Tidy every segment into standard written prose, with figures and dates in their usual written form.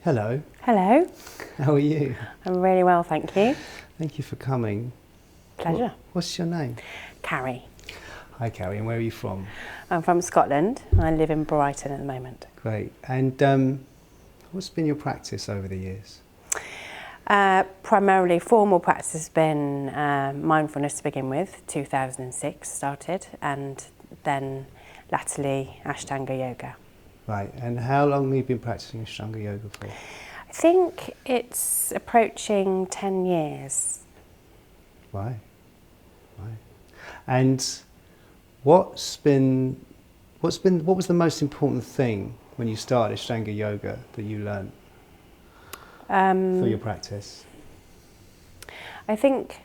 Hello. Hello. How are you? I'm really well, thank you. Thank you for coming. Pleasure. What's your name? Carrie. Hi Carrie, and where are you from? I'm from Scotland and I live in Brighton at the moment. Great. And what's been your practice over the years? Primarily formal practice has been mindfulness to begin with, 2006 started, and then latterly Ashtanga yoga. Right, and how long have you been practicing Ashtanga yoga for? I think it's approaching 10 years. Right. And what was the most important thing when you started Ashtanga yoga that you learned for your practice? I think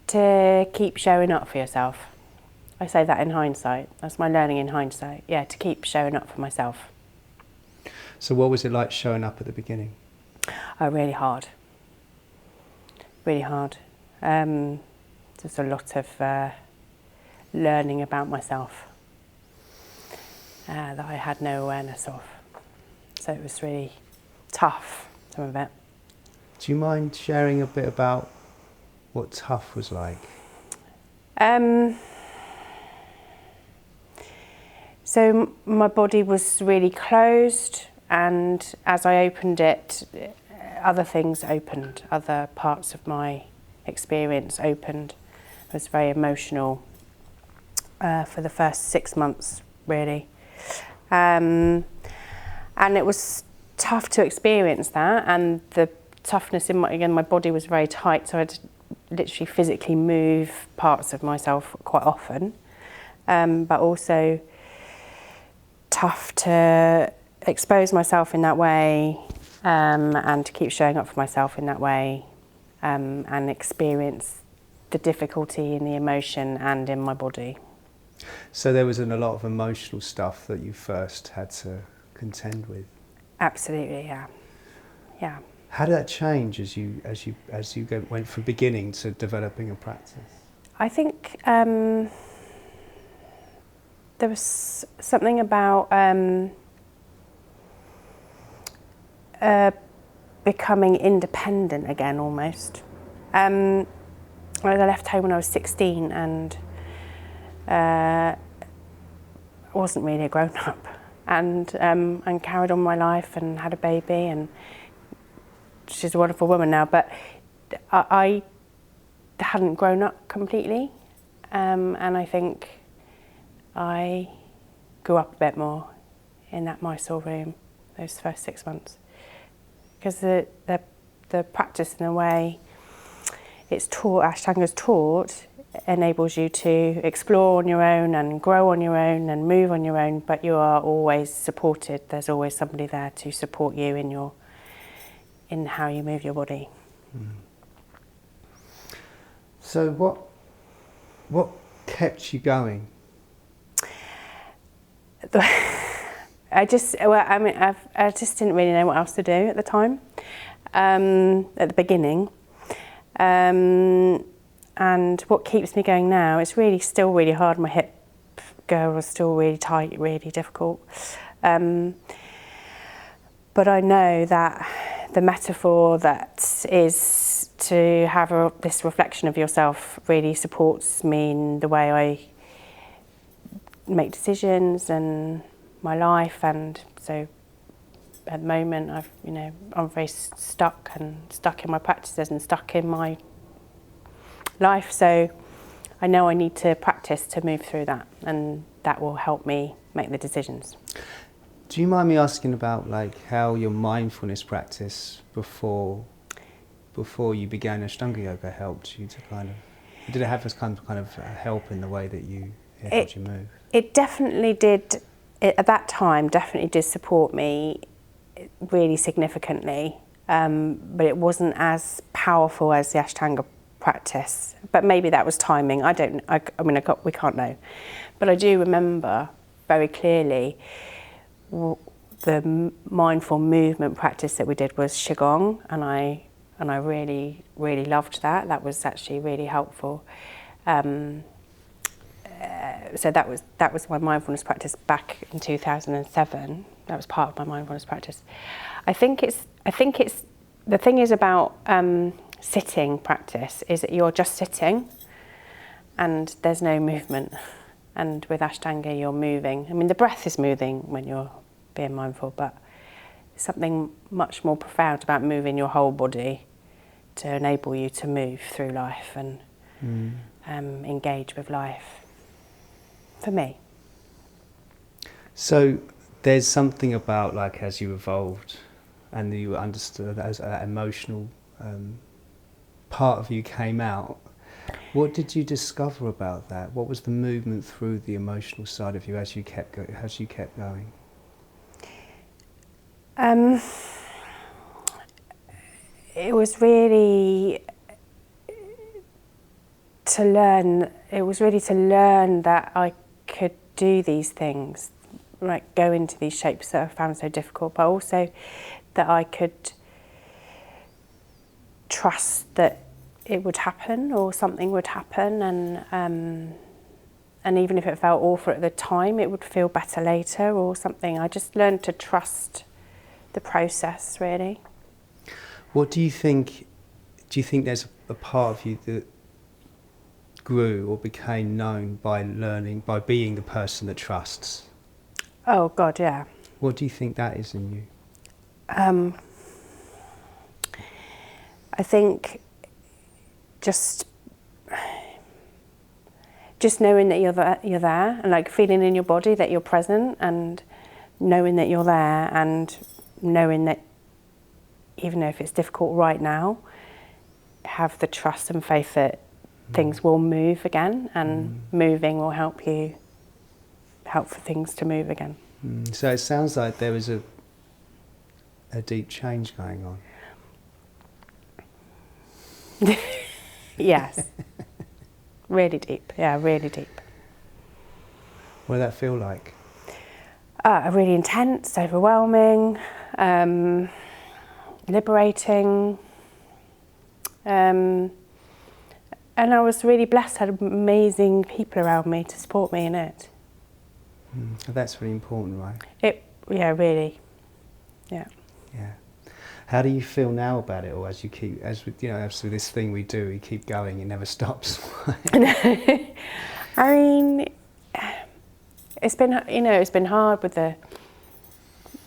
to keep showing up for yourself. I say that in hindsight. That's my learning in hindsight. Yeah, to keep showing up for myself. So what was it like showing up at the beginning? Oh, really hard. Really hard. There's a lot of learning about myself that I had no awareness of. So it was really tough, some of it. Do you mind sharing a bit about what tough was like? So my body was really closed, and as I opened it, other things opened, other parts of my experience opened. I was very emotional for the first 6 months, really. And it was tough to experience that, and the toughness in my body was very tight, so I had to literally physically move parts of myself quite often, but also tough to expose myself in that way, and to keep showing up for myself in that way, and experience the difficulty in the emotion and in my body. So there was a lot of emotional stuff that you first had to contend with. Absolutely, yeah. Yeah. How did that change as you went from beginning to developing a practice? I think there was something about becoming independent again, almost. I left home when I was 16 and wasn't really a grown-up, and carried on my life and had a baby, and she's a wonderful woman now, but I hadn't grown up completely, and I think I grew up a bit more in that Mysore room those first 6 months, because the practice, in a way it's taught, Ashtanga's taught, enables you to explore on your own and grow on your own and move on your own, but you are always supported. There's always somebody there to support you in how you move your body. So what kept you going? I just didn't really know what else to do at the time, at the beginning. And what keeps me going now, it's still really hard. My hip girdle is still really tight, really difficult. But I know that the metaphor that is to have this reflection of yourself really supports me in the way I make decisions and my life. And so at the moment I'm very stuck in my practices and stuck in my life, so I know I need to practice to move through that, and that will help me make the decisions. Do you mind me asking about how your mindfulness practice before you began Ashtanga yoga helped you to did it have this kind of help in the way that it helped you move? It definitely did. At that time, definitely did support me really significantly, but it wasn't as powerful as the Ashtanga practice. But maybe that was timing. We can't know. But I do remember very clearly the mindful movement practice that we did was Qigong, and I really, really loved that. That was actually really helpful. so that was my mindfulness practice back in 2007. That was part of my mindfulness practice. I think it's the thing is about sitting practice is that you're just sitting and there's no movement. And with Ashtanga, you're moving. I mean, the breath is moving when you're being mindful, but there's something much more profound about moving your whole body to enable you to move through life and engage with life, for me. So there's something about, like, as you evolved and you understood as that emotional part of you came out, what did you discover about that? What was the movement through the emotional side of you as you kept going? It was really to learn. It was really to learn that I could do these things, like go into these shapes that I found so difficult, but also that I could trust that it would happen or something would happen, and even if it felt awful at the time, it would feel better later or something. I just learned to trust the process, really. What do you think? Do you think there's a part of you that grew or became known by learning, by being the person that trusts? Oh God, yeah. What do you think that is in you? I think just knowing that you're there, and like feeling in your body that you're present, and knowing that you're there, and knowing that even if it's difficult right now, have the trust and faith that things will move again, and moving will help for things to move again. So it sounds like there was a deep change going on. Yes. Really deep. Yeah, really deep. What did that feel like? Really intense, overwhelming, liberating. And I was really blessed, had amazing people around me to support me in it. That's really important, right? Really. Yeah. Yeah. How do you feel now about it, or as with this thing we do, we keep going, it never stops? I mean, it's been hard with the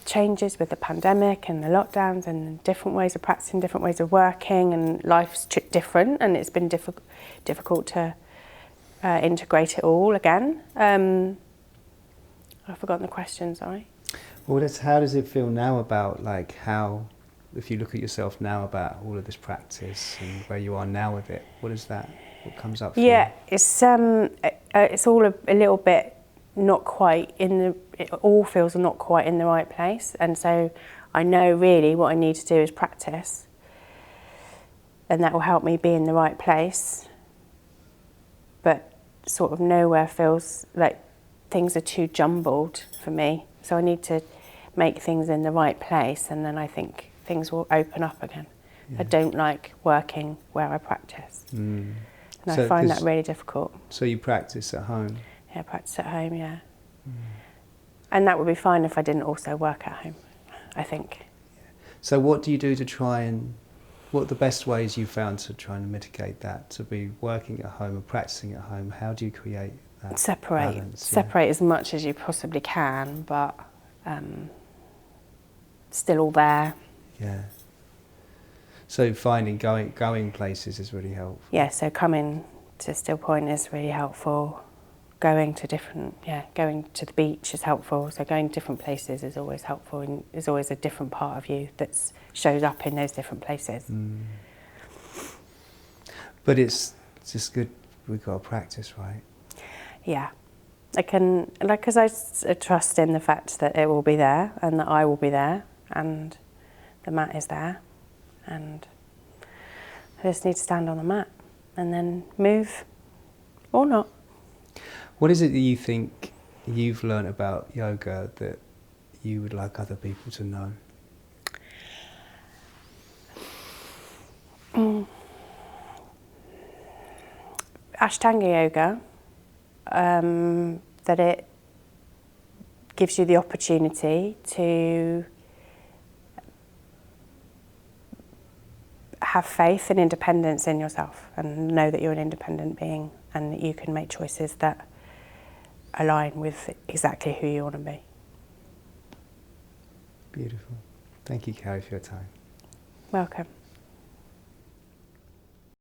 changes with the pandemic and the lockdowns and different ways of practicing, different ways of working, and life's different, and it's been difficult to integrate it all again. I've forgotten the question, sorry. Well, how does it feel now about, like, how, if you look at yourself now about all of this practice and where you are now with it, what comes up for you? It's all a little bit not quite it all feels not quite in the right place, and so I know really what I need to do is practice, and that will help me be in the right place, but sort of nowhere feels like things are too jumbled for me, so I need to make things in the right place, and then I think things will open up again. I don't like working where I practice, and I find that really difficult. So you practice at home? Yeah, practice at home, yeah. And that would be fine if I didn't also work at home, I think. So what do you do to try and, what are the best ways you found to try and mitigate that, to be working at home and practicing at home? How do you create that balance? Separate as much as you possibly can, but still all there. Yeah. So finding going places is really helpful. Yeah, so coming to Stillpoint is really helpful. Going to the beach is helpful. So going to different places is always helpful, and there's always a different part of you that shows up in those different places. But it's just good, we've got to practice, right? Yeah. Because I trust in the fact that it will be there, and that I will be there, and the mat is there, and I just need to stand on the mat and then move or not. What is it that you think you've learned about yoga that you would like other people to know? Ashtanga yoga that it gives you the opportunity to have faith and independence in yourself and know that you're an independent being and that you can make choices that align with exactly who you want to be. Beautiful. Thank you, Carrie, for your time. Welcome.